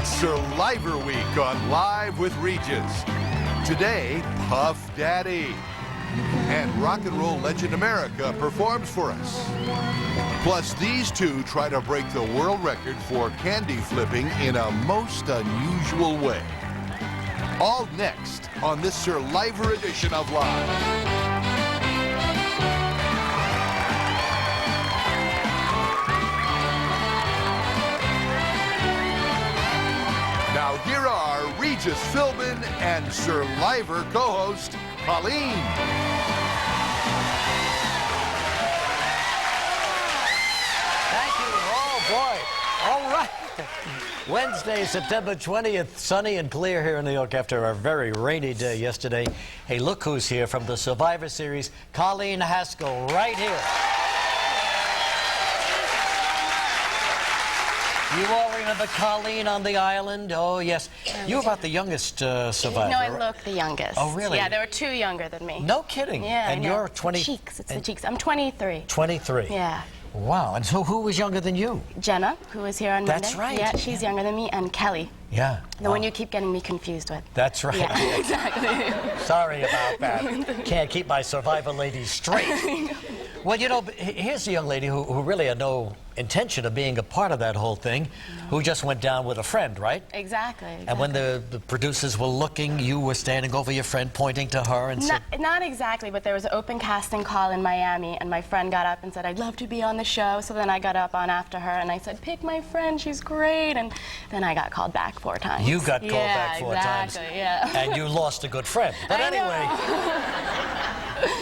It's SurLIVEor Week on Live with Regis. Today, Puff Daddy. And rock and roll legend America performs for us. Plus, these two try to break the world record for candy flipping in a most unusual way. All next on this SurLIVEor edition of Live. Now here are Regis Philbin and SurLIVEor co-host Colleen. Thank you. Oh boy. All right. Wednesday, September 20th, sunny and clear here in New York after a very rainy day yesterday. Hey, look who's here from the Survivor Series, Colleen Haskell, right here. You all remember Colleen on the island? Oh, yes. You're about the youngest survivor. No, I look the youngest. Oh, really? Yeah, there were two younger than me. No kidding. Yeah, and you're 20. It's the cheeks. It's the cheeks. I'm 23. 23. Yeah. Wow. And so who was younger than you? Jenna, who was here on Monday. That's right. Yeah, she's younger than me. And Kelly. Yeah. The one you keep getting me confused with. That's right. Yeah, exactly. Sorry about that. Can't keep my survivor ladies straight. Well, you know, here's a young lady who really had no intention of being a part of that whole thing, who just went down with a friend, right? Exactly. And when the producers were looking, you were standing over your friend, pointing to her and said... Not exactly, but there was an open casting call in Miami, and my friend got up and said, I'd love to be on the show. So then I got up on after her, and I said, pick my friend, she's great. And then I got called back 4 times. You got called back 4 times. Yeah. And you lost a good friend. But anyway...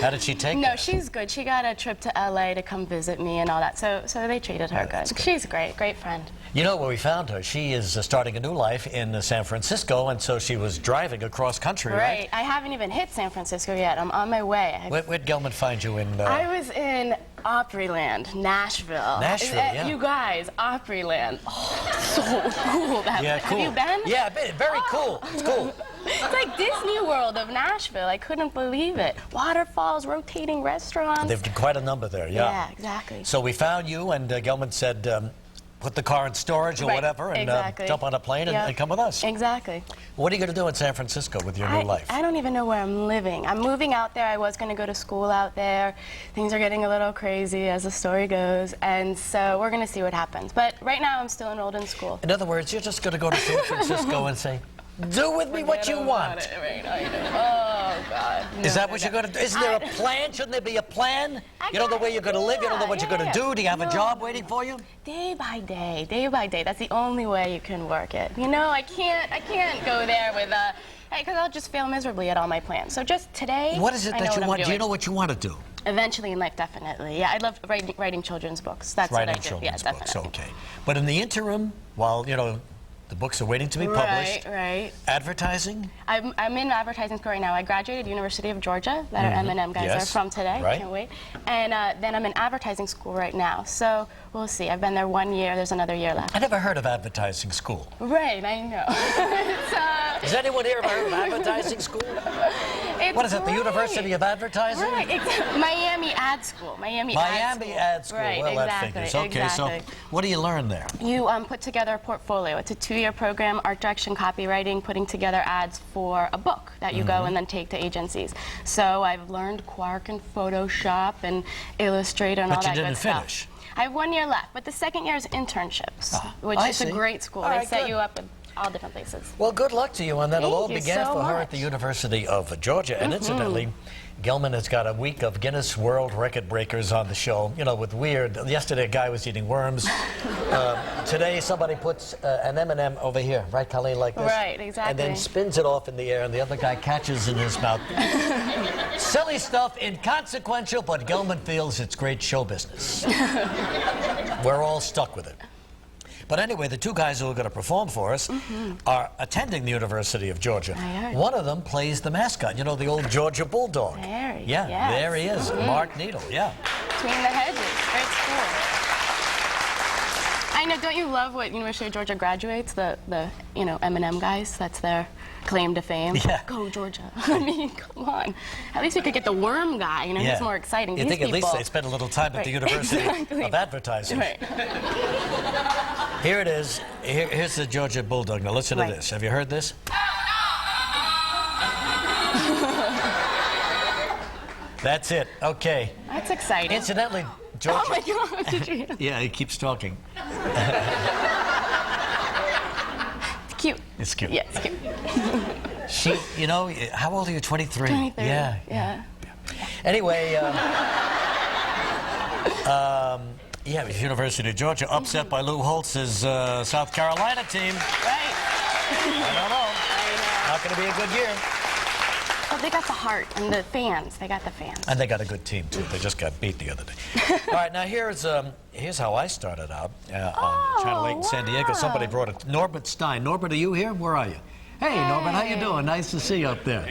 How did she take it? No, she's good. She got a trip to LA to come visit me and all that, so they treated her good. She's great friend. You know where we found her? She is starting a new life in San Francisco, and so she was driving across country, right? I haven't even hit San Francisco yet. I'm on my way. Where'd Gelman find you in... I was in Opryland, Nashville. Nashville, yeah. You guys, Opryland. Oh, so cool. Yeah, cool. Have you been? Yeah, I've been. Very cool. It's cool. It's like Disney World of Nashville. I couldn't believe it. Waterfalls, rotating restaurants. They've got quite a number there, yeah. Yeah, exactly. So we found you, and Gelman said, put the car in storage or whatever, and jump on a plane and come with us. Exactly. What are you going to do in San Francisco with your new life? I don't even know where I'm living. I'm moving out there. I was going to go to school out there. Things are getting a little crazy as the story goes, and so we're going to see what happens. But right now, I'm still enrolled in school. In other words, you're just going to go to San Francisco and say, do with me what you want. Oh, God. No, Is that what you're going to do? Isn't there a plan? Shouldn't there be a plan? You don't know where you're going to live. You don't know what you're going to do. Do you have a job waiting for you? Day by day, day by day. That's the only way you can work it. You know, I can't go there with because I'll just fail miserably at all my plans. So just today, what is it that you want? Do you know what you want to do? Eventually in life, definitely. Yeah, I love writing children's books. That's writing what I do. Children's Yeah, books. definitely. Okay. But in the interim, while, you know, the books are waiting to be published. Right. Advertising? I'm in advertising school right now. I graduated University of Georgia, that our M&M guys are from today. Right. Can't wait. And then I'm in advertising school right now. So we'll see. I've been there 1 year. There's another year left. I never heard of advertising school. Right, I know. Has anyone here ever heard of advertising school? What is it, the University of Advertising? Right, exactly. Miami Ad School. Miami Ad School. Right, well, exactly, that figures. Okay, so what do you learn there? You put together a portfolio. It's a 2-year program, art direction, copywriting, putting together ads for a book that you go and then take to agencies. So I've learned Quark and Photoshop and Illustrator and all that good stuff. But you didn't finish. I have 1 year left, but the second year is internships, which is a great school. They set you up with all different places. Well, good luck to you on that. It all began so for her at the University of Georgia. And incidentally, Gelman has got a week of Guinness World Record breakers on the show. You know, with weird. Yesterday, a guy was eating worms. Today, somebody puts an M&M over here, right, Colleen, like this? Right, exactly. And then spins it off in the air, and the other guy catches in his mouth. Silly stuff, inconsequential, but Gelman feels it's great show business. We're all stuck with it. But anyway, the two guys who are going to perform for us are attending the University of Georgia. One of them plays the mascot, you know, the old Georgia Bulldog. There he there he is, Mark Needle, Between the hedges, great school. I know, don't you love what University of Georgia graduates, the you know, M&M guys? That's their claim to fame. Yeah. Go Georgia. I mean, come on. At least we could get the worm guy, you know, he's more exciting. You think at least they spend a little time at the University of Advertising. Right. Here it is. Here's the Georgia Bulldog. Now listen to this. Have you heard this? That's it. Okay. That's exciting. Incidentally, Georgia... Oh my God, did you hear that? Yeah, he keeps talking. It's cute. It's cute. Yeah, it's cute. She, you know, how old are you? 23? 23. Yeah. Anyway, yeah, it was University of Georgia, upset by Lou Holtz's South Carolina team. Right. I don't know. Not going to be a good year. Well, they got the heart and the fans. They got the fans. And they got a good team, too. They just got beat the other day. All right, now here's how I started out on Channel 8 in San Diego. Somebody brought it. Norbert Stein. Norbert, are you here? Where are you? Hey, Norbert, how you doing? Nice to see you up there.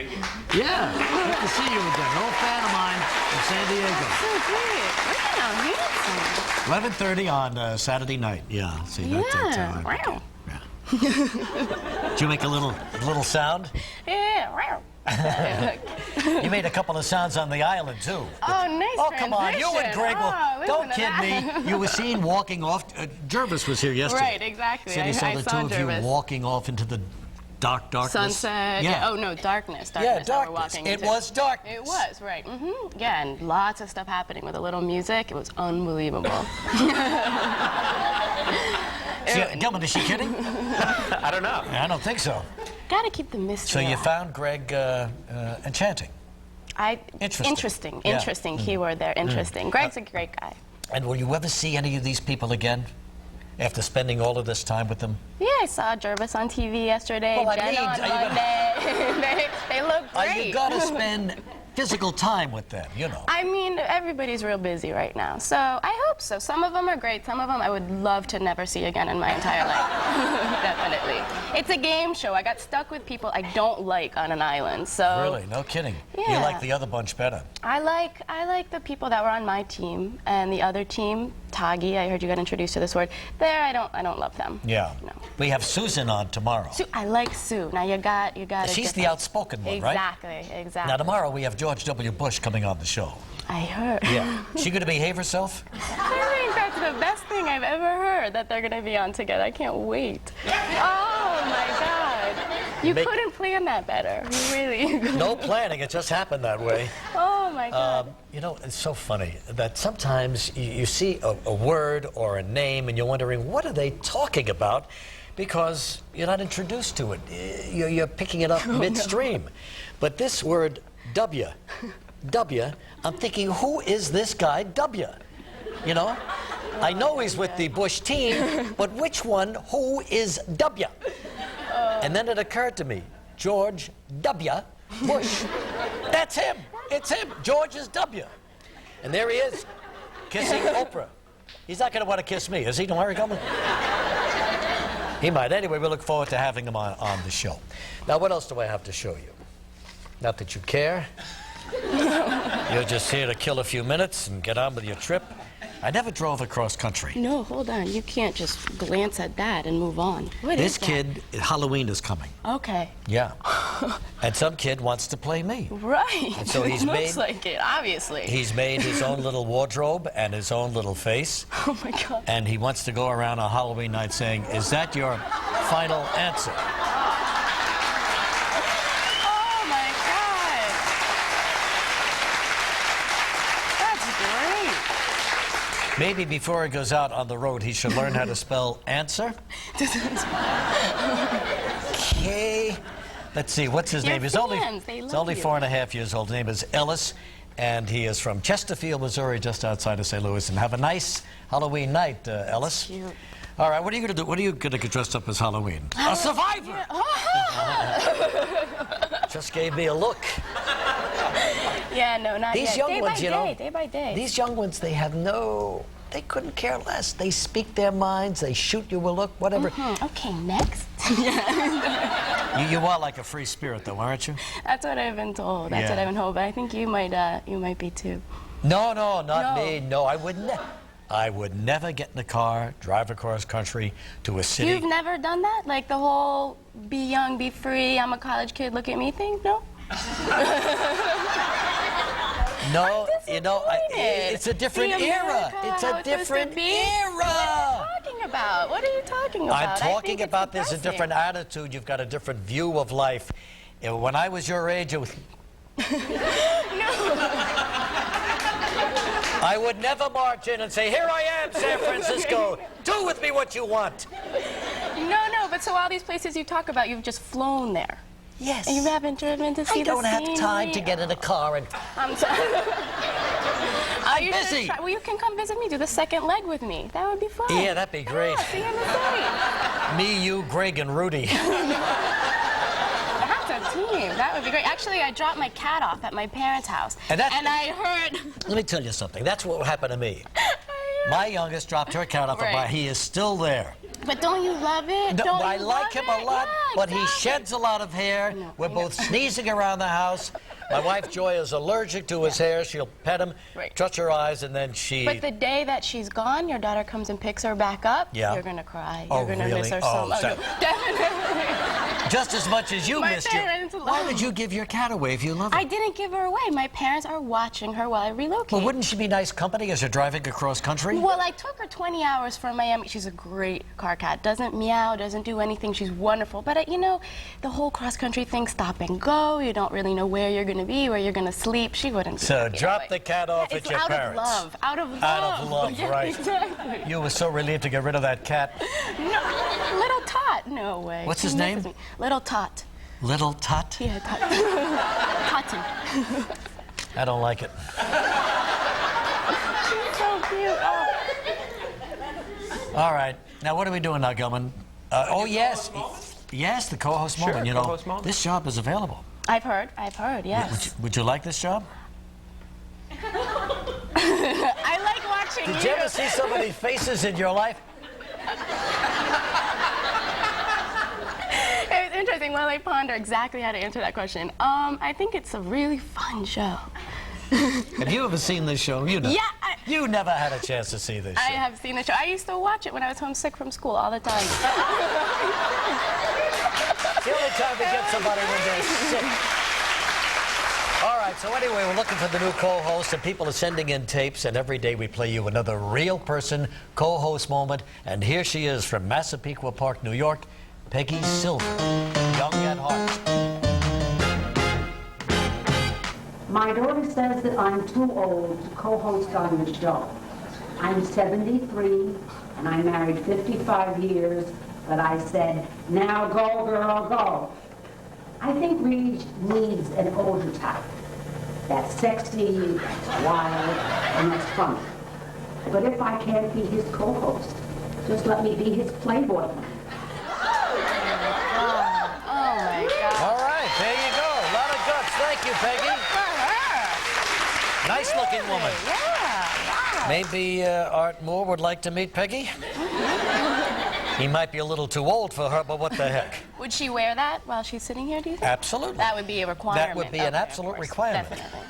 Yeah, good to see you again. An old fan of mine in San Diego. So great. Look at how handsome. 11:30 on Saturday night. Yeah, see, Yeah. Wow. Yeah. Did you make a little sound? Yeah. Wow. You made a couple of sounds on the island, too. Oh, nice. Oh, come on. You and Greg don't kid me. You were seen walking off. Jervis was here yesterday. Right, exactly. Said he saw the two of Jervis. you walking off into the darkness. Sunset. Yeah. Oh, no, darkness. Yeah, that we're darkness. walking It into. was darkness. It was, right. Mm-hmm. Yeah, and lots of stuff happening with a little music. It was unbelievable. Gilman, is she kidding? I don't know. I don't think so. Gotta keep the mystery. So you alive. found Greg enchanting. Interesting. Yeah. Interesting keyword there. Interesting. Greg's a great guy. And will you ever see any of these people again after spending all of this time with them? Yeah, I saw Jervis on TV yesterday. Well, Jen on Monday. they look great. You got to spend physical time with them, you know. I mean, everybody's real busy right now, so I hope so. Some of them are great. Some of them I would love to never see again in my entire life. Definitely. It's a game show. I got stuck with people I don't like on an island, so... Really? No kidding. Yeah. You like the other bunch better. I like the people that were on my team and the other team, Tagi. I heard you got introduced to this word. There, I don't love them. Yeah. No. We have Susan on tomorrow. I like Sue. Now you got. She's the outspoken one, right? Exactly. Now tomorrow we have George W. Bush coming on the show. I heard. Yeah. She going to behave herself? I think that's the best thing I've ever heard, that they're going to be on together. I can't wait. Oh, my God. You couldn't plan that better. Really. No planning. It just happened that way. Oh, my God. You know, it's so funny that sometimes you see a word or a name and you're wondering, what are they talking about? Because you're not introduced to it. You're picking it up midstream. No. But this word, W, I'm thinking, who is this guy, W? You know? I know he's with the Bush team, but which one, who is W? And then it occurred to me, George W. Bush. That's him. It's him. George is W. And there he is, kissing Oprah. He's not going to want to kiss me, is he, tomorrow coming? He might. Anyway, we look forward to having him on the show. Now, what else do I have to show you? Not that you care. You're just here to kill a few minutes and get on with your trip. I never drove across country. No, hold on. You can't just glance at that and move on. What this is that? kid, Halloween is coming. Okay. Yeah. And some kid wants to play me. Right. And so he's looks like it, obviously. He's made his own little wardrobe and his own little face. Oh, my God. And he wants to go around on Halloween night saying, "Is that your final answer?" Oh, my God. That's great. Maybe before he goes out on the road, he should learn how to spell answer. Okay. Let's see, what's his name? He's only 4.5 years old. His name is Ellis, and he is from Chesterfield, Missouri, just outside of St. Louis. And have a nice Halloween night, Ellis. Cute. All right, what are you going to do? What are you going to get dressed up as Halloween? A survivor! Just gave me a look. Yeah, no, not These yet. young Day ones, by you day, know. Day by day. These young ones, they couldn't care less. They speak their minds, they shoot you a look, whatever. Okay, next. You are like a free spirit, though, aren't you? That's what I've been told. That's what I've been told. But I think you might be too. No, not me. No, I would never get in a car, drive across country to a city. You've never done that? Like the whole be young, be free, I'm a college kid, look at me thing? No? No, you know, it's a different era. It's a different era. What are you talking about? What are you talking about? I'm talking about there's a different attitude. You've got a different view of life. When I was your age, it was... I would never march in and say, here I am, San Francisco. Do with me what you want. No, but so all these places you talk about, you've just flown there. Yes. And you haven't driven to see the scenery. I don't have time to get in a car and... I'm sorry. I'm busy. Well, you can come visit me, do the second leg with me. That would be fun. Yeah, that'd be great. Yeah, see you in the city. Me, you, Greg, and Rudy. That's a team. That would be great. Actually, I dropped my cat off at my parents' house. And I heard... Let me tell you something. That's what happened to me. My youngest dropped her cat off, but he is still there. But don't you love it? No, I like him a lot, but he sheds a lot of hair. No, we're both sneezing around the house. My wife, Joy, is allergic to his hair. She'll pet him, touch her eyes, and then she... But the day that she's gone, your daughter comes and picks her back up, you're going to cry. You're going to miss her so much. Definitely. Just as much as you missed her. Why did you give your cat away if you love her? I didn't give her away. My parents are watching her while I relocate. Well, wouldn't she be nice company as you're driving across country? Well, I took her 20 hours from Miami. She's a great car cat. Doesn't meow, doesn't do anything. She's wonderful. But, you know, the whole cross-country thing, stop and go. You don't really know where you're going to be, where you're going to sleep. She wouldn't do So drop the cat off at your parents. Out of love. Out of love, right. Exactly. You were so relieved to get rid of that cat. No, Little Tot. No way. What's his name? Little Tot. Little Tot? Yeah, Tot. Totten. I don't like it. She's so cute. Oh. All right. Now, what are we doing now, Gilman? Yes. Yes, the co-host moment. You know, this job is available. I've heard, yes. Would you like this job? I like watching Did you ever see so many faces in your life? It was interesting while I ponder exactly how to answer that question. I think it's a really fun show. Have you ever seen this show? You know. Yeah. You never had a chance to see this show. I have seen the show. I used to watch it when I was homesick from school all the time. The only time to get somebody when they're sick. All right, so anyway, we're looking for the new co-host, and people are sending in tapes, and every day we play you another real person co-host moment, and here she is from Massapequa Park, New York, Peggy Silver, young at heart. My daughter says that I'm too old to co-host on the show. I'm 73, and I married 55 years, but I said, now go, girl, go. I think Regis needs an older type. That's sexy, that's wild, and that's funny. But if I can't be his co-host, just let me be his playboy. Oh, my God. All right, there you go. A lot of guts. Thank you, Peggy. Good for her. Nice-looking woman. Yeah. Wow. Maybe Art Moore would like to meet Peggy? He might be a little too old for her, but what the heck? Would she wear that while she's sitting here, do you think? Absolutely. That would be a requirement. That would be an absolute requirement. Definitely.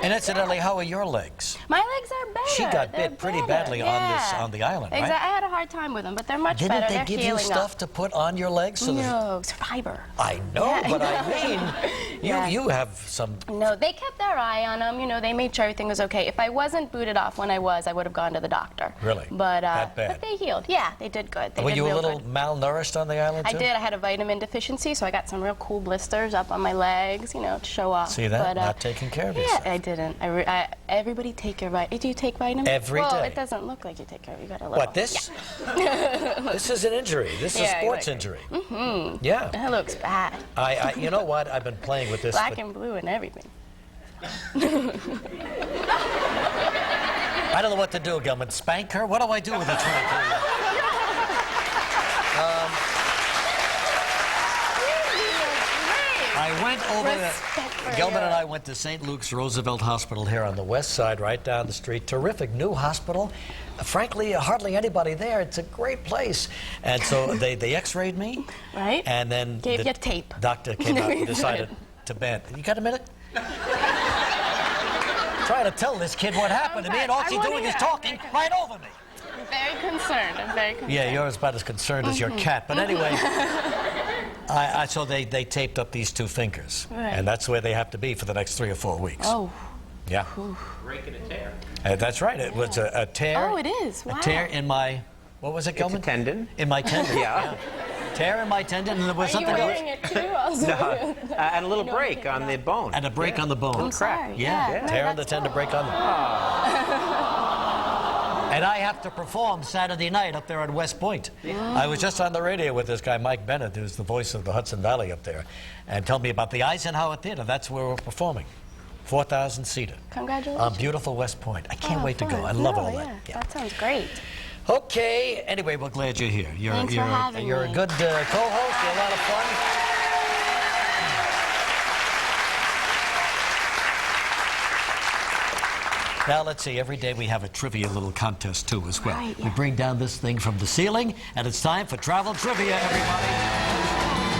And incidentally, how are your legs? My legs are better. She got bit pretty badly on the island, right? Exactly. I had a hard time with them, but they're much better. Didn't they give you stuff to put on your legs? So no, fiber. I know, but I mean, you have some... No, they kept their eye on them. You know, they made sure everything was okay. If I wasn't booted off when I would have gone to the doctor. Really? But, that bad? But they healed. Yeah, they did good. They Were did you a real little good. malnourished on the island, too? I did. I had a vitamin deficiency, so I got some real cool blisters up on my legs, you know, to show off. See that? But, not taking care of yourself. Yeah, I didn't. Everybody take your vitamins. Do you take vitamins? Every well, day. It doesn't look like you take care of it. You got a little. What, this? Yeah. This is an injury. This is a sports injury. Mm-hmm. Yeah. That looks bad. You know what? I've been playing with this. Black and blue and everything. I don't know what to do, Gilman. Spank her? What do I do with a 23? I went over Gilman and I went to St. Luke's Roosevelt Hospital here on the west side, right down the street. Terrific new hospital. Frankly, hardly anybody there. It's a great place. And so they x-rayed me. Right. And then gave you tape. Doctor came out and decided to bend. You got a minute? Trying to tell this kid what happened to me, and all she's doing is talking right over me. I'm very concerned. I'm very concerned. Yeah, you're about as concerned as your cat. But anyway, so they taped up these two fingers. Right. And that's where they have to be for the next 3 or 4 weeks. Oh. Yeah. Break and a tear. That's right. It was a tear. Oh, it is. Wow. A tear in my What was it, It's Gilman? a tendon. In my tendon. Yeah. Tear in my tendon, and there was Are you something wearing else. it too? Also, No, and a little You don't break pick it on the up. bone. And a break on the bone. I'm sorry. Yeah, No, tear in the that's tendon, cool. break on the And I have to perform Saturday night up there at West Point. I was just on the radio with this guy, Mike Bennett, who's the voice of the Hudson Valley up there, and told me about the Eisenhower Theater. That's where we're performing. 4,000-seater. Congratulations. On beautiful West Point. I can't Oh, wait to go. fun. I love No, all yeah, that. That sounds great. Okay. Anyway, we're glad you're here. Thanks for having you're me. a good co-host. You're a lot of fun. Now, let's see. Every day we have a trivia little contest, too, as well. Right, We yeah. bring down this thing from the ceiling, and it's time for travel trivia, everybody.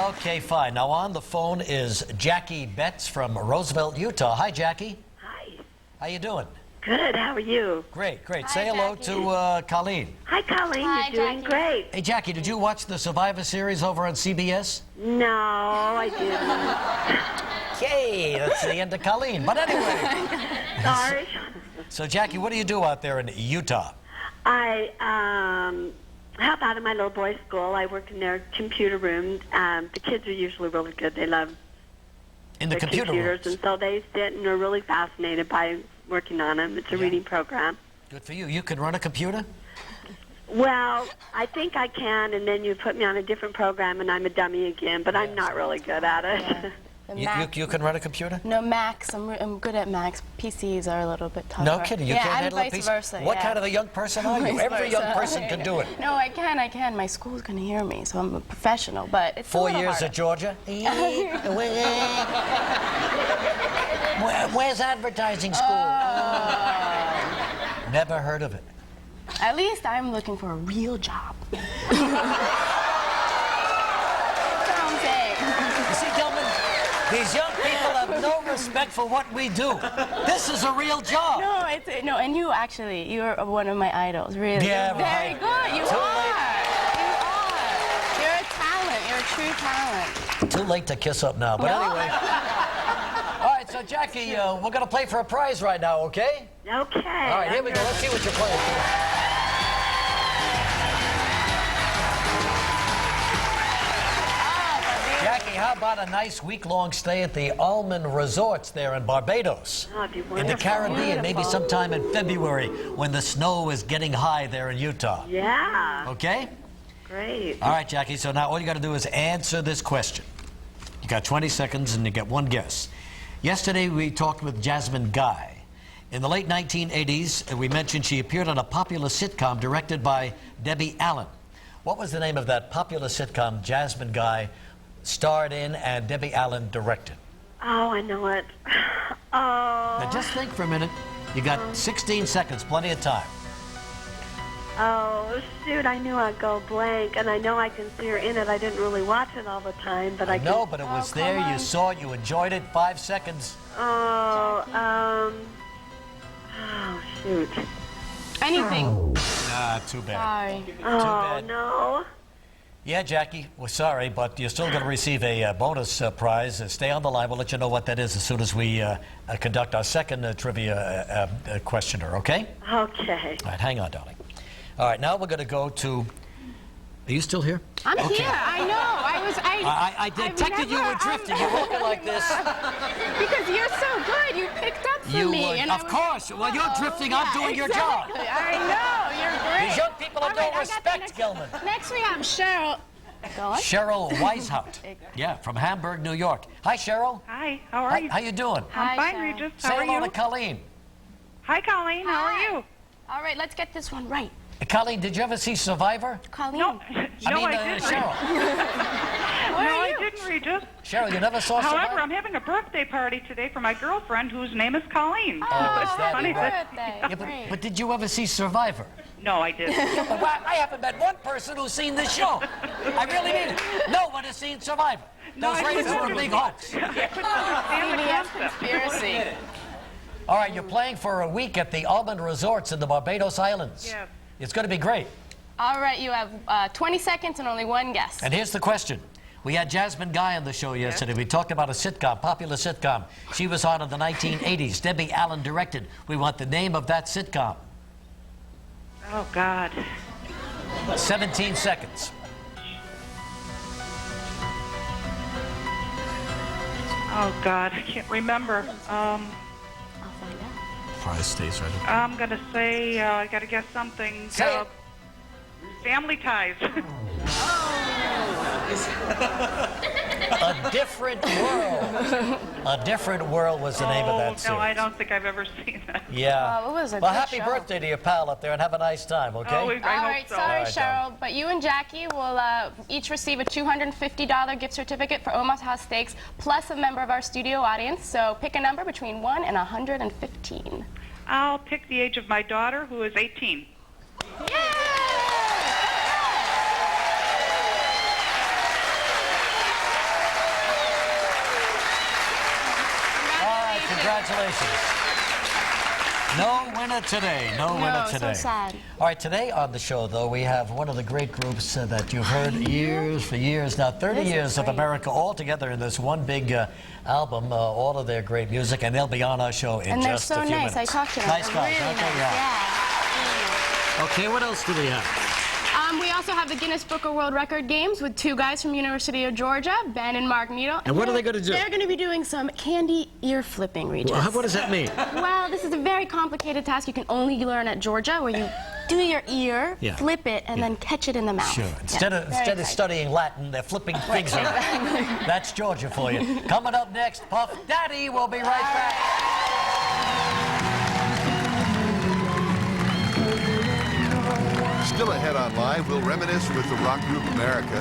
Okay, fine. Now on the phone is Jackie Betts from Roosevelt, Utah. Hi, Jackie. Hi. How you doing? Good. How are you? Great, great. Hi, Say hello Jackie. to Colleen. Hi, Colleen. Hi, You're doing Jackie. great. Hey, Jackie, did you watch the Survivor series over on CBS? No, I didn't. Okay, that's the end of Colleen. But anyway, Sorry. so Jackie, what do you do out there in Utah? I help out in my little boys' school. I work in their computer room. The kids are usually really good. They love In the their computer computers, rooms. and so they sit and are really fascinated by working on them. It's a reading program. Good for you. You can run a computer? Well, I think I can, and then you put me on a different program, and I'm a dummy again. But I'm not really good at it. The You, Mac. you can run a computer? No, Macs. I'm good at Macs. PCs are a little bit tougher. No kidding. You yeah, can't and handle a vice piece. versa. What yeah. kind of a young person are you? Vice Every young versa. person can do it. No, I can. My school's gonna hear me, so I'm a professional. But it's 4 a little years harder. at Georgia. Where's advertising school? Never heard of it. At least I'm looking for a real job. That's what I'm saying. You see, Gilman, these young people have no respect for what we do. This is a real job. No, and you're one of my idols, really. Yeah, You're very right. good. You Too are. You're a talent. You're a true talent. Too late to kiss up now, but anyway. All right, so Jackie, we're going to play for a prize right now, okay? Okay. All right, here we go. Let's see what you're playing for. Jackie, how about a nice week-long stay at the Almond Resorts there in Barbados? Oh, it'd be In the wonderful. Caribbean, maybe sometime in February when the snow is getting high there in Utah. Yeah. Okay? Great. All right, Jackie, so now all you got to do is answer this question. You got 20 seconds and you get one guess. Yesterday we talked with Jasmine Guy. In the late 1980s, we mentioned she appeared on a popular sitcom directed by Debbie Allen. What was the name of that popular sitcom Jasmine Guy starred in and Debbie Allen directed? Oh, I know it. Oh. Now just think for a minute. You got 16 seconds, plenty of time. Oh, shoot, I knew I'd go blank, and I know I can see her in it. I didn't really watch it all the time, but I can... No, but it was come there. You on. saw it. You enjoyed it. 5 seconds. Oh, oh, shoot. Anything. Ah, too bad. Sorry. Oh, bad. no. Yeah, Jackie, we're sorry, but you're still going to receive a bonus prize. Stay on the line. We'll let you know what that is as soon as we conduct our second trivia questioner, okay? Okay. All right, hang on, darling. All right, now we're going to go to... Are you still here? I'm here. I know. I detected you were drifting. You're walking like this. Because you're so good. You picked up for me. would, and I of was- course. Well, you're drifting. I'm doing your job. exactly. I know. You're great. These young people have All no right, I got the respect, next- Gilman. Next we have Cheryl. Go on. Cheryl Weishout. Yeah, from Hamburg, New York. Hi, Cheryl. Hi, how are you? How you doing? Hi, I'm fine, Cheryl. Regis. Say How are hello you? to Colleen. Hi, Colleen. How are Hi. you? All right, let's get this one right. Colleen, did you ever see Survivor? Colleen. No, I didn't. Cheryl. Where No, are I you? didn't, Regis. Cheryl, you never saw However, Survivor? I'm having a birthday party today for my girlfriend whose name is Colleen. Oh, is that funny right? Birthday. Yeah, Great. but did you ever see Survivor? No, I didn't. Well, I haven't met one person who's seen this show. I really mean it. No one has seen Survivor. No, Those I ratings couldn't were a big hoax. I couldn't understand the CBS concept. conspiracy. All right, you're playing for a week at the Almond Resorts in the Barbados Islands. Yes. It's going to be great. All right, you have 20 seconds and only one guess. And here's the question. We had Jasmine Guy on the show yesterday. We talked about a sitcom, popular sitcom. She was on in the 1980s. Debbie Allen directed. We want the name of that sitcom. Oh, God. 17 seconds. Oh, God. I can't remember. I'll find out. Prize stays right up. I'm going to say, I got to guess something. Say it. Family Ties. A Different World. A Different World was the name of that series. No, I don't think I've ever seen that. Yeah. Oh, it was a well, good happy show. birthday to your pal up there, and have a nice time, okay? Oh, I All hope right, so. sorry, All right, Cheryl, but you and Jackie will each receive a $250 gift certificate for Omaha Steaks, plus a member of our studio audience. So pick a number between 1 and 115. I'll pick the age of my daughter, who is 18. Congratulations. No winner today. No winner today. So sad. All right, today on the show, though, we have one of the great groups that you've heard for years now, 30 years of America all together in this one big album, all of their great music, and they'll be on our show in And they're just so a few nice. minutes. I talked to them. Nice They're guys, really aren't they? nice. Yeah. Okay, what else do we have? We also have the Guinness Book of World Record games with two guys from University of Georgia, Ben and Mark Needle. And what are they going to do? They're going to be doing some candy ear flipping, Regis. Well, what does that mean? Well, this is a very complicated task you can only learn at Georgia, where you do your ear, flip it, and then catch it in the mouth. Sure. Instead of studying Latin, they're flipping things around. That's Georgia for you. Coming up next, Puff Daddy. We'll be right back. Still ahead on Live, we'll reminisce with the rock group America.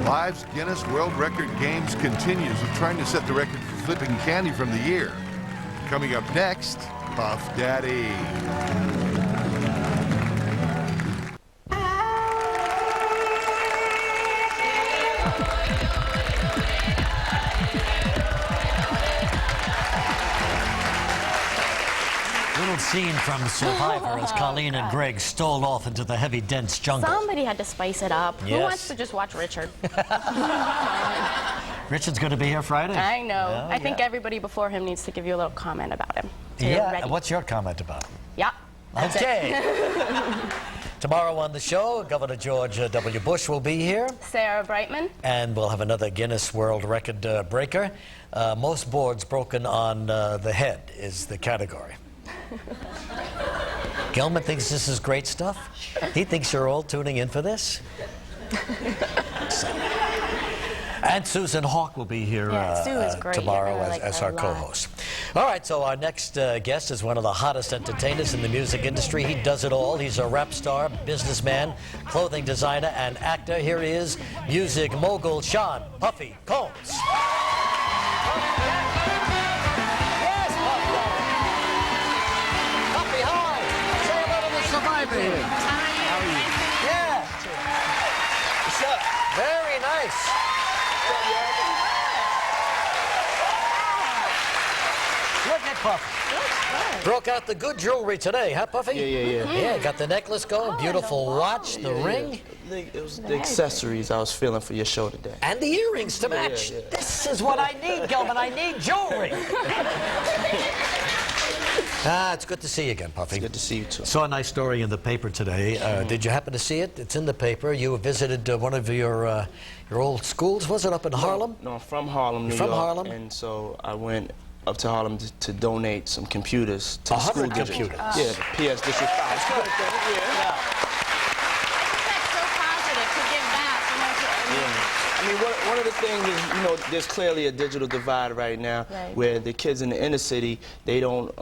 Live's Guinness World Record Games continues with trying to set the record for flipping candy from the year. Coming up next, Puff Daddy. Little scene from SurLIVEor as Colleen and Greg stole off into the heavy, dense jungle. Somebody had to spice it up. Who Yes. wants to just watch Richard? Richard's going to be here Friday. I know. Oh, I think yeah. everybody before him needs to give you a little comment about him. So you're Yeah, ready. and what's your comment about him? Yeah. That's Okay. Tomorrow on the show, Governor George W. Bush will be here. Sarah Brightman. And we'll have another Guinness World Record breaker. Most boards broken on the head is the category. Gelman thinks this is great stuff. He thinks you're all tuning in for this. And Susan Hawk will be here Sue is great. tomorrow You're gonna like as her our a lot. co-host. All right, so our next guest is one of the hottest entertainers in the music industry. He does it all. He's a rap star, businessman, clothing designer, and actor. Here he is, music mogul Sean Puffy Combs. Yes, Puffy, hi. Say hello to the survivor here. How are you? Yeah. What's up? Very nice. Look at Puffy. Broke out the good jewelry today, huh, Puffy? Yeah. Yeah, got the necklace going, beautiful watch, the ring, It was the accessories I was feeling for your show today. and the earrings to match. yeah. This is what I need, Gelman. I need jewelry. It's good to see you again, Puffy. Good to see you too. Saw a nice story in the paper today. Did you happen to see it? It's in the paper. You visited one of your old schools. Was it up in Harlem? No, I'm from Harlem, New From York. Harlem? And so I went up to Harlem to donate some computers to the school 100 district. computers? Yeah, the PS District 5. It's good. Yeah. That's so positive to give back. I mean, one of the things is, you know, there's clearly a digital divide right now where the kids in the inner city, they don't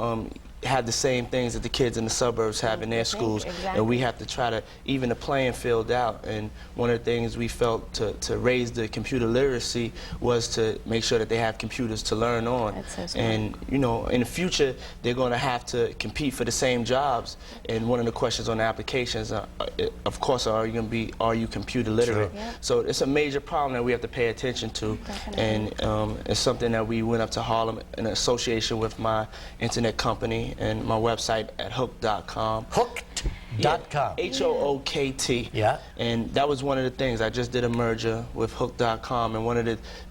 have the same things that the kids in the suburbs have in their schools. Exactly. And we have to try to even the playing field out. And one of the things we felt to raise the computer literacy was to make sure that they have computers to learn on. That's so smart. And, you know, in the future, they're going to have to compete for the same jobs. And one of the questions on the applications, of course, are you computer literate? Yeah. So it's a major problem that we have to pay attention to. Definitely. And it's something that we went up to Harlem in association with my internet company and my website at hook.com. Hooked.com. Hook.com. H-O-O-K-T. Yeah. And that was one of the things. I just did a merger with Hook.com, and one of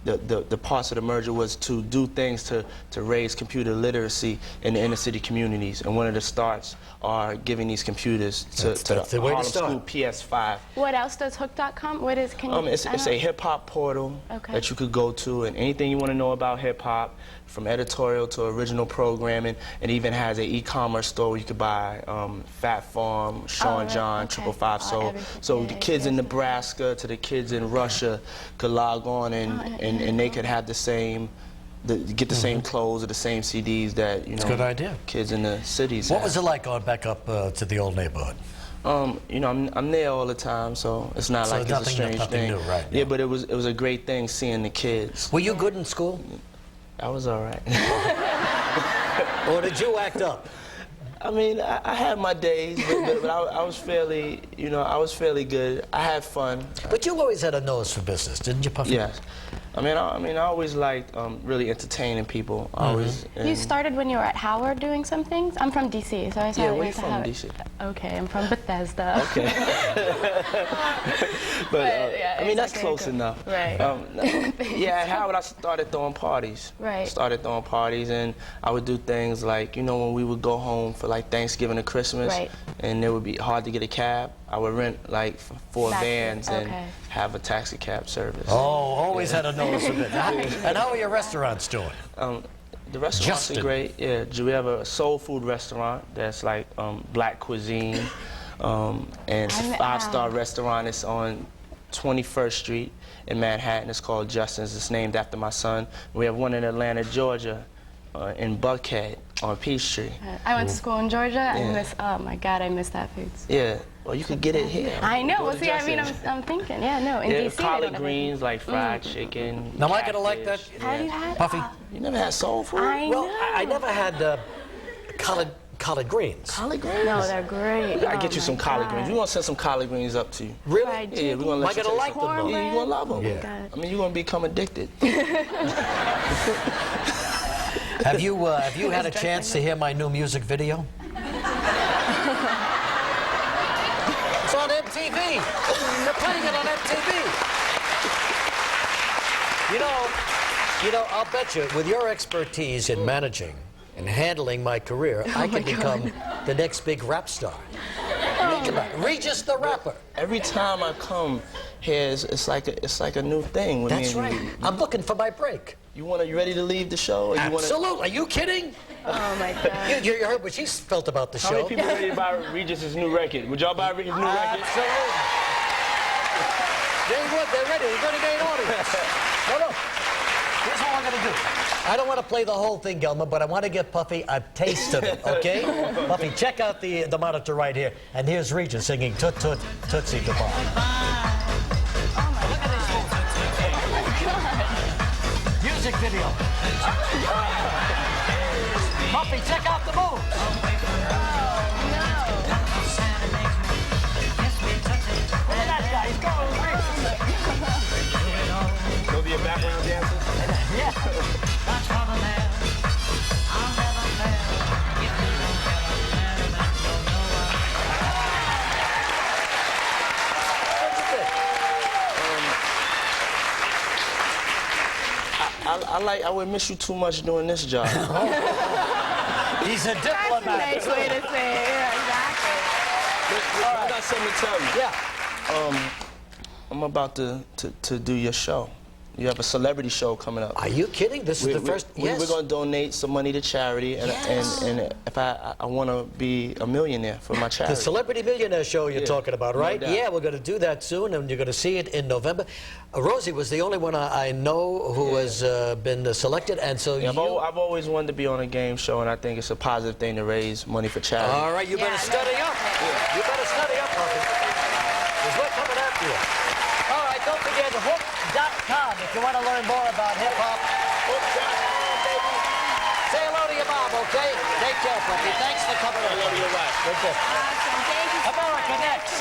the parts of the merger was to do things to raise computer literacy in the inner city communities. And one of the starts are giving these computers to the Harlem School PS5. What else does Hook.com? What is? Can you? It's a hip-hop portal that you could go to, and anything you want to know about hip-hop, from editorial to original programming. It even has an e-commerce store where you could buy Fat Farm, Sean John, 555 Soul. So the kids in Nebraska to the kids in Russia could log on and they could have the same, get the same clothes or the same CDs that, you know, good idea. Kids in the cities What have. was it like going back up to the old neighborhood? You know, I'm there all the time, so it's not like it's a strange thing. New, right? Yeah, but it was a great thing seeing the kids. Were you good in school? I was all right. Or did you act up? I mean, I had my days, but I was fairly, you know, I was fairly good. I had fun. But you always had a nose for business, didn't you, Puffy? Yes. I mean, I always liked really entertaining people. You started when you were at Howard doing some things? I'm from D.C., so I saw you where you went to from, Howard. D.C.? Okay, I'm from Bethesda. Okay. but yeah, I mean, that's okay, close cool. enough. Right. Yeah, at Howard, I started throwing parties. Right. Started throwing parties, and I would do things like, you know, when we would go home for like Thanksgiving or Christmas, Right. and it would be hard to get a cab, I would rent like 4 vans and have a taxi cab service. Oh, always had a nose for business. And how are your restaurants doing? The restaurants are great. Yeah, we have a soul food restaurant that's like black cuisine, and it's a 5-star restaurant. It's on 21st Street in Manhattan. It's called Justin's. It's named after my son. We have one in Atlanta, Georgia, in Buckhead on Peachtree. I went to school in Georgia. Oh my God, I miss that food. Yeah, well, you could get it here. I know. Well, see, I mean, I'm thinking, in D.C. collard greens, like fried chicken. Now, am I gonna like that? Have you had? Puffy? You never had soul food? Well, I never had collard greens. Collard greens? No, they're great. We gotta get you some collard greens. We're gonna send some collard greens up to you. Really? Yeah, we're gonna let you am I gonna like them though? Yeah, you're gonna love them. Yeah. I mean, you're gonna become addicted. Have you had a chance to hear my new music video? It's on MTV. They're playing it on MTV. You know, I'll bet you, with your expertise in managing and handling my career, I can become the next big rap star. Think about it. Regis the rapper. Every time I come here, it's like a new thing. With That's me right. and you. I'm looking for my break. You ready to leave the show? Or Absolutely. Are you kidding? Oh my God. You heard what she felt about the show. How many people ready to buy Regis's new record? Would y'all buy his new record? Absolutely. They would. They're ready. We're going to get an audience. No. Here's what we're going to do. I don't want to play the whole thing, Gelman, but I want to give Puffy a taste of it, okay? Puffy, check out the monitor right here. And here's Regis singing Toot Toot Tootsie Goodbye. Music video. Puffy, check out the moves. Look at that guy. He's going. They'll be a background dancer? Yeah. I would miss you too much doing this job. He's a diplomat. That's a nice way to say it. Yeah, exactly. I got something to tell you. Yeah. I'm about to do your show. You have a celebrity show coming up. Are you kidding? This is the first. Yes. We're going to donate some money to charity, and if I want to be a millionaire for my charity. The Celebrity Millionaire show you're talking about, right? No doubt. Yeah, we're going to do that soon, and you're going to see it in November. Rosie was the only one I know who has been selected, and so I've always wanted to be on a game show, and I think it's a positive thing to raise money for charity. All right, you better study up. You better study up, Puffy. Because we're coming after you. All right, don't forget Hook.com if you want to learn more about hip-hop. Hook.com, baby. Say hello to your mom, okay? Take care, Puffy. Thanks for coming on. Hello to your wife. Okay. Awesome. Thank you. America Next.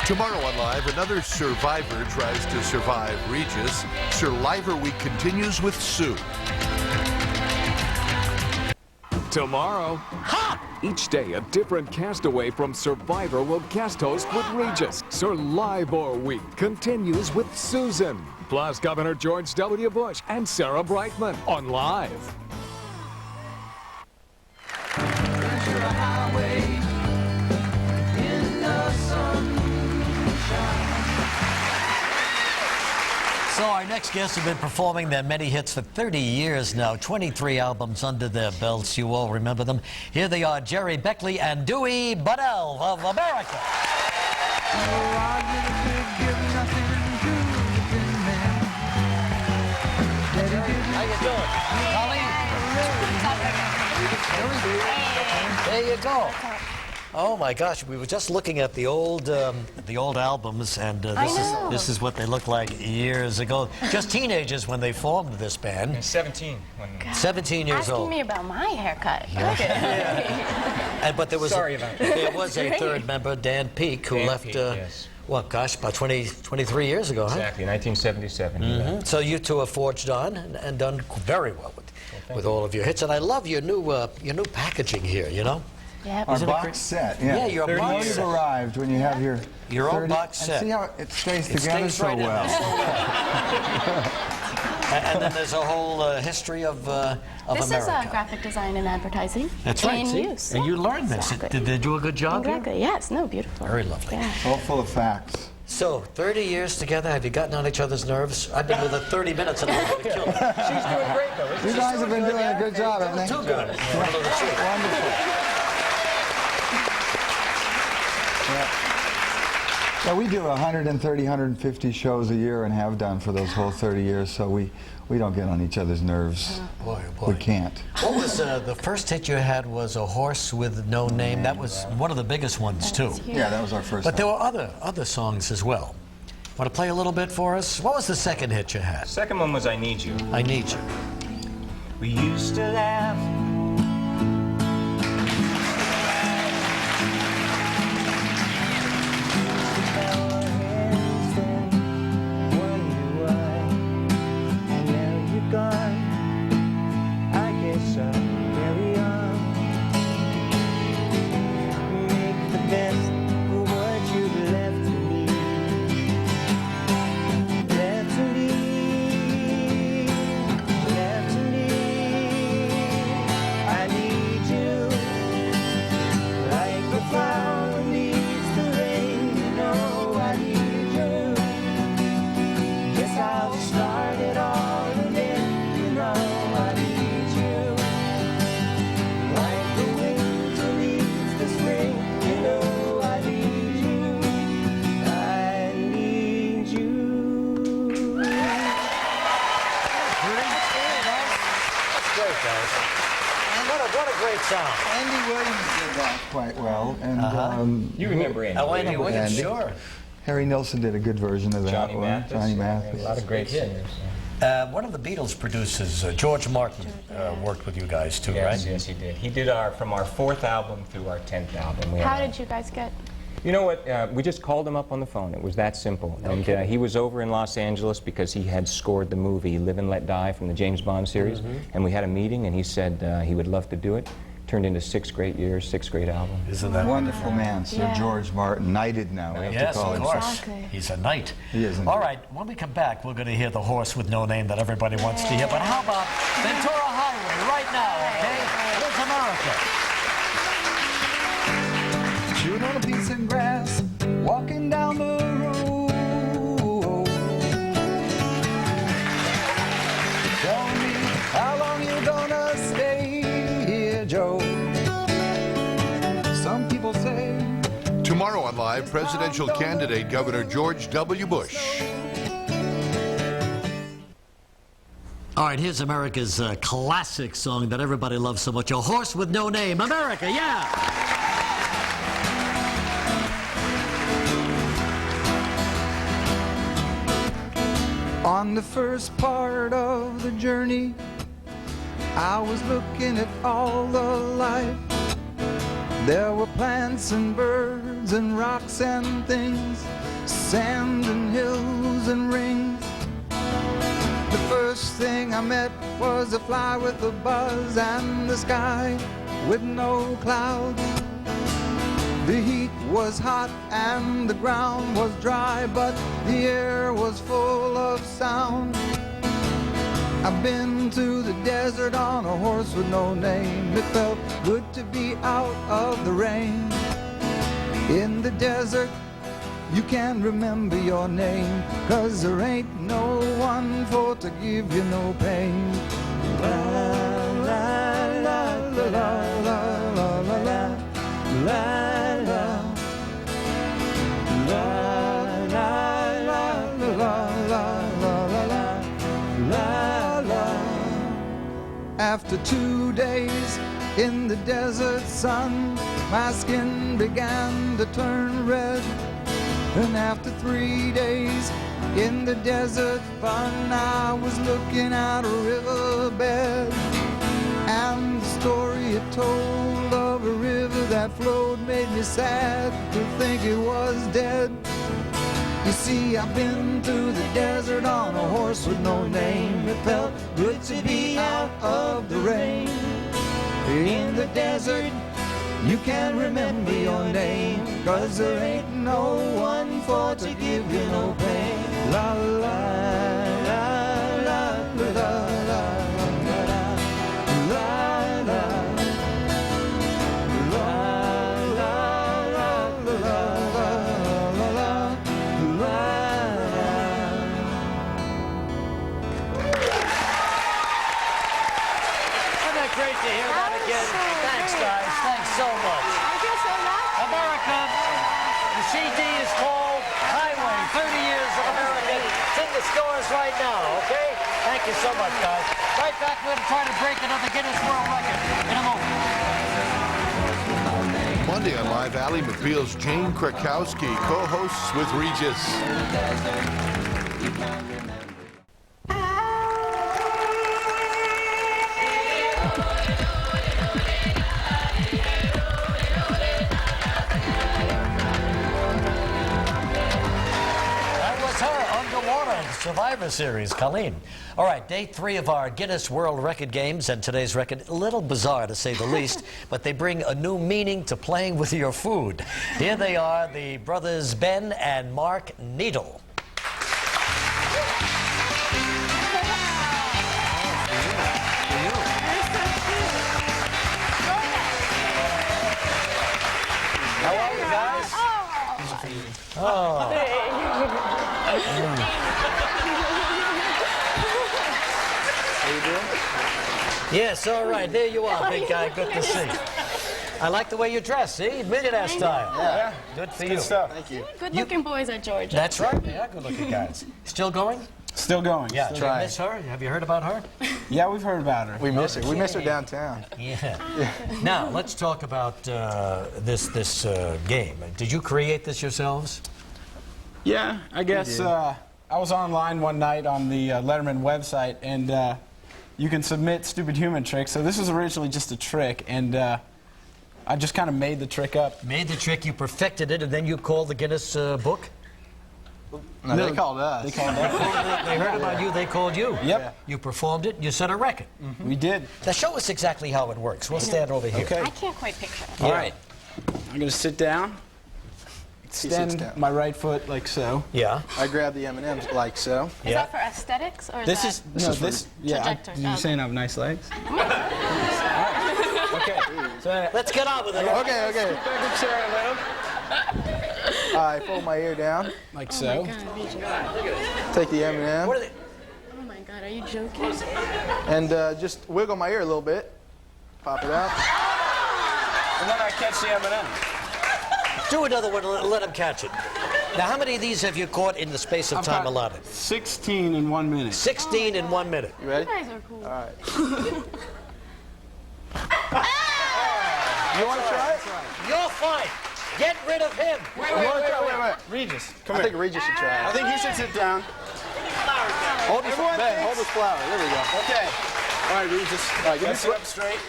Tomorrow on Live, another survivor tries to survive Regis. SurLIVEor Week continues with Sue. tomorrow. Ha! Each day, a different castaway from SurLIVEor will guest host with Regis. SurLIVEor Week continues with Susan, plus Governor George W. Bush and Sarah Brightman on Live. So our next guests have been performing their many hits for 30 years now, 23 albums under their belts. You all remember them. Here they are, Gerry, Beckley, and Dewey, Bunnell of America. How you doing? Colleen? There you go. Oh my gosh, we were just looking at the old albums, and this is what they looked like years ago. Just teenagers when they formed this band. 17. 17 years old. Asking me about my haircut. Yeah. Okay. But there was there was a third member, Dan Peake, who left. Yes. Well, gosh, about 23 years ago, huh? Exactly, 1977. So you two have forged on and done very well with all of your hits, and I love your new packaging here. You know. Yep. Our box set, yeah. Yeah, your box set. You've arrived when you have your own box set. And see how it stays together so well. And then there's a whole history of This America. is graphic design and advertising. That's right. In use. And you learned this. Exactly. Did they do a good job Exactly. here? Yes. No. Beautiful. Very lovely. Yeah. All full of facts. So, 30 years together, have you gotten on each other's nerves? I've been with her 30 minutes and I'm going to kill her. She's doing great, though. You guys have been doing a good job, haven't they? Too good. Wonderful. Yeah, we do 130, 150 shows a year and have done for those whole 30 years, so we don't get on each other's nerves. Boy, oh boy. We can't. What was the first hit you had was A Horse with No Name. That was one of the biggest ones, too. Yeah, that was our first But there one. were other songs as well. Want to play a little bit for us? What was the second hit you had? Second one was I Need You. I Need You. We used to laugh. What a great sound. Andy Williams did that quite well. And, You remember Andy? Oh, Andy Williams, Andy. sure. Harry Nilsson did a good version of that Johnny one. Mathis. Johnny A Mathis. lot of great singers. One of the Beatles producers, George Martin, worked with you guys too, right? Yes, he did. He did from our 4th album through our 10th album. How did you guys get? You know what? We just called him up on the phone. It was that simple. Okay. And he was over in Los Angeles because he had scored the movie Live and Let Die from the James Bond series. And we had a meeting, and he said he would love to do it. Turned into 6 great years, 6 great albums. Isn't that Wonderful man, Sir George Martin. Knighted now. We have Yes, to call of him. course. Exactly. He's a knight. He is indeed. All right, when we come back, we're going to hear The Horse with No Name that everybody wants to hear. But how about Ventura Highway right now, okay? Here's America. Chewing on a piece of grass, walking down the road. Tell me how long you gonna stay here, Joe. Some people say. Tomorrow on Live, presidential candidate Governor George W. Bush. All right, here's America's classic song that everybody loves so much, A Horse with No Name. America, yeah! On the first part of the journey, I was looking at all the life. There were plants and birds and rocks and things, sand and hills and rings. The first first thing I met was a fly with a buzz and the sky with no clouds. The heat was hot and the ground was dry, but the air was full of sound. I've been to the desert on a horse with no name. It felt good to be out of the rain. In the desert, you can't remember your name, 'cause there ain't no one for to give you no pain. La la la la la la la la la la la la la la. After 2 days in the desert sun, my skin began to turn red. And after 3 days in the desert fun, I was looking at a riverbed. And the story it told of a river that flowed made me sad to think it was dead. You see, I've been to the desert on a horse with no name. It felt good to be out of the rain. In the desert, you can't remember your name, 'cause there ain't no one for to give you no pain. La la la la la la la la la la Isn't that great to hear that again? Thanks, guys. Thanks so much. Thank you so much. America, the CD is called Highway, 30 Years of America. It's in the stores right now, okay? Thank you so much, guys. Right back, we're going to try to break another Guinness World Record in a moment. Monday on Live, Ally McBeal's Jane Krakowski co-hosts with Regis. Survivor Series, Colleen. All right, day 3 of our Guinness World Record games, and today's record, a little bizarre to say the least, but they bring a new meaning to playing with your food. Here they are, the brothers Ben and Mark Needle. How are you guys? Oh. Yes, all right. There you are, big guy. Good to see. I like the way you dress, see? Millionaire style. Yeah. Good for you. Good stuff. Thank you. Good-looking boys at Georgia. That's right. They are good-looking guys. Still going? Still going. Yeah. Do you miss her? Have you heard about her? Yeah, we've heard about her. We miss her. We miss her downtown. Yeah. Now, let's talk about this game. Did you create this yourselves? Yeah, I guess I was online one night on the Letterman website, and you can submit stupid human tricks. So this was originally just a trick, and I just kind of made the trick up. Made the trick, you perfected it, and then you called the Guinness book? No, they called us. They called us. They heard about you, they called you. Yep. You performed it, you set a record. Mm-hmm. We did. Now show us exactly how it works. We'll stand over here. Okay. I can't quite picture it. All right. I'm going to sit down. Extend my right foot like so. Yeah. I grab the M&Ms like so. Is that for aesthetics, or is This that... is, no, this, yeah, trajectory? you're saying I have nice legs? Okay. So Let's get on with it. Okay. back the chair a little. I fold my ear down, Like so. take the M&M, What are they? Oh my God, are you joking? and just wiggle my ear a little bit. Pop it out. And then I catch the M&M. Do another one, let them catch it. Now, how many of these have you caught in the space of time allotted? 16 in 1 minute. 16 in 1 minute. You ready? You guys are cool. All right. You want to try it? You're fine. Get rid of him. Wait. Regis, come I here. think Regis should try I it. think you should sit down. Hold his flower. There we go. Okay. All right, Regis. All right, give me Sit up straight.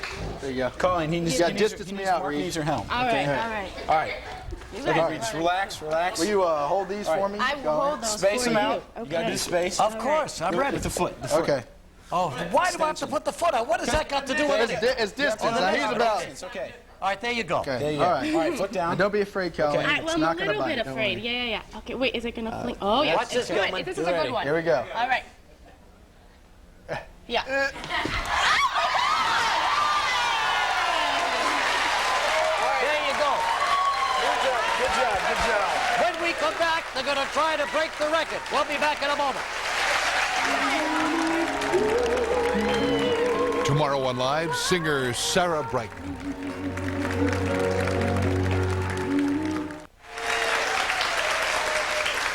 There you go. Colleen, he needs You got he needs distance he me needs out, Mark Regis. needs your helm. All right, all right. All right. You Okay, guys Regis, are- relax. Will you hold these for me? I will hold those Space for them you. out. You gotta do space. Of course, I'm ready. With the foot. Okay. Oh, why do I have to put the foot out? What has that got to do with it? It's distance. He's about. Okay. All right, there you go. Okay. There you All go. right. All right, foot down. And don't be afraid, Colleen. All right, well, It's I'm not a going to little bite. bit Don't afraid. worry. Yeah. Okay, wait, is it going to fling? Oh, yeah. Watch this, Good. Gilman. This is a good one. Here we go. All right. Yeah. There you go. Good job. When we come back, they're going to try to break the record. We'll be back in a moment. Tomorrow on Live, singer Sarah Brightman.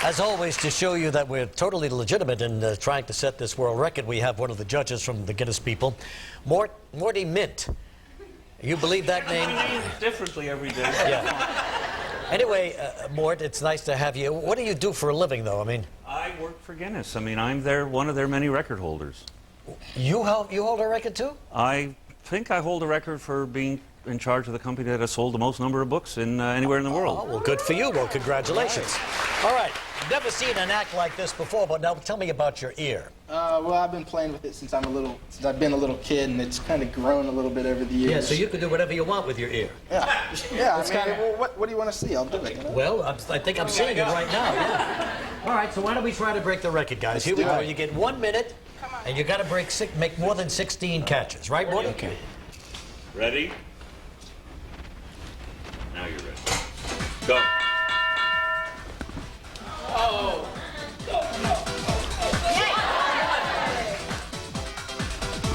As always, to show you that we're totally legitimate in trying to set this world record, we have one of the judges from the Guinness people, Morty Mint. You believe that name? Differently every day. Yeah. Anyway, Mort, it's nice to have you. What do you do for a living, though? I mean, I work for Guinness. I mean, I'm one of their many record holders. You hold a record, too? I think I hold a record for being in charge of the company that has sold the most number of books in anywhere in the world. Oh, well, good for you. Well, congratulations. All right. Never seen an act like this before, but now tell me about your ear. Well, I've been playing with it since I've been a little kid, and it's kind of grown a little bit over the years. Yeah, so you can do whatever you want with your ear. Yeah. Yeah. Well, what do you want to see? I'll do it. Well, I think I'm seeing it right now. Yeah. All right. So why don't we try to break the record, guys? Here we go. You get 1 minute, and you got to make more than 16 catches, right, Morty? Okay. Ready? Now you're ready. Go. Oh.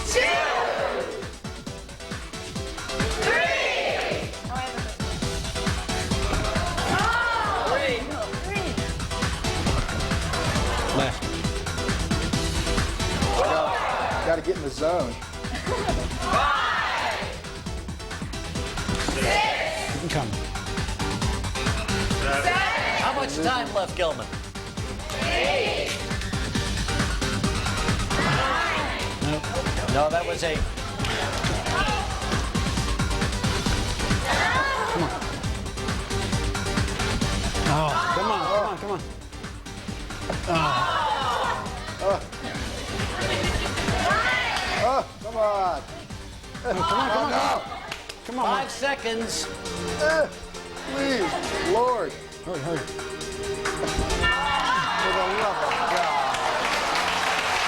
2, 3. Left. Got to get in the zone. 5, 6. You can come. 7. How much time left, Gilman? 8. 9. No, that was 8. Oh, come on. Oh, come on. Come on. 5 seconds. Please, Lord. Hurry. For the love of God.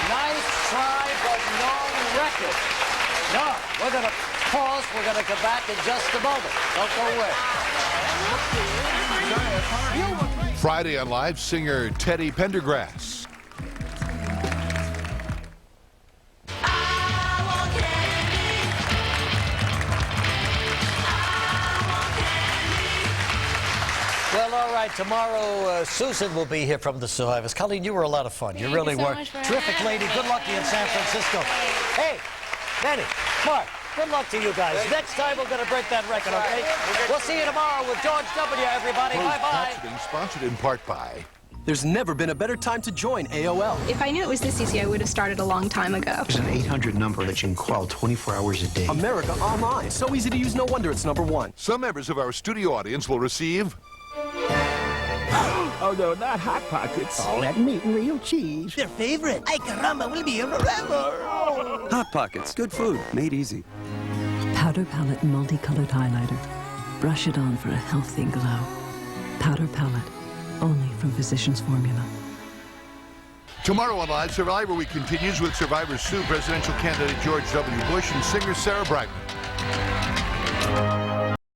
Nice try, but no record. No, we're going to pause. We're going to come back in just a moment. Don't go away. Friday on Live, singer Teddy Pendergrass. Well, all right. Tomorrow, Susan will be here from the Survivors. Colleen, you were a lot of fun. You really were. Terrific lady. Good luck to you in San Francisco. Hey, Benny, Mark, good luck to you guys. Next time, we're going to break that record, okay? We'll see you tomorrow with George W., everybody. Bye-bye. Sponsored in part by... There's never been a better time to join AOL. If I knew it was this easy, I would have started a long time ago. There's an 800 number that you can call 24 hours a day. America Online. So easy to use, no wonder it's #1. Some members of our studio audience will receive... Oh, no, not Hot Pockets. All that meat and real cheese. Their favorite. Ay, caramba, we'll be here forever. Hot Pockets. Good food. Made easy. Powder Palette Multicolored Highlighter. Brush it on for a healthy glow. Powder Palette. Only from Physicians Formula. Tomorrow on Live, Survivor Week continues with Survivor Sue, presidential candidate George W. Bush, and singer Sarah Brightman.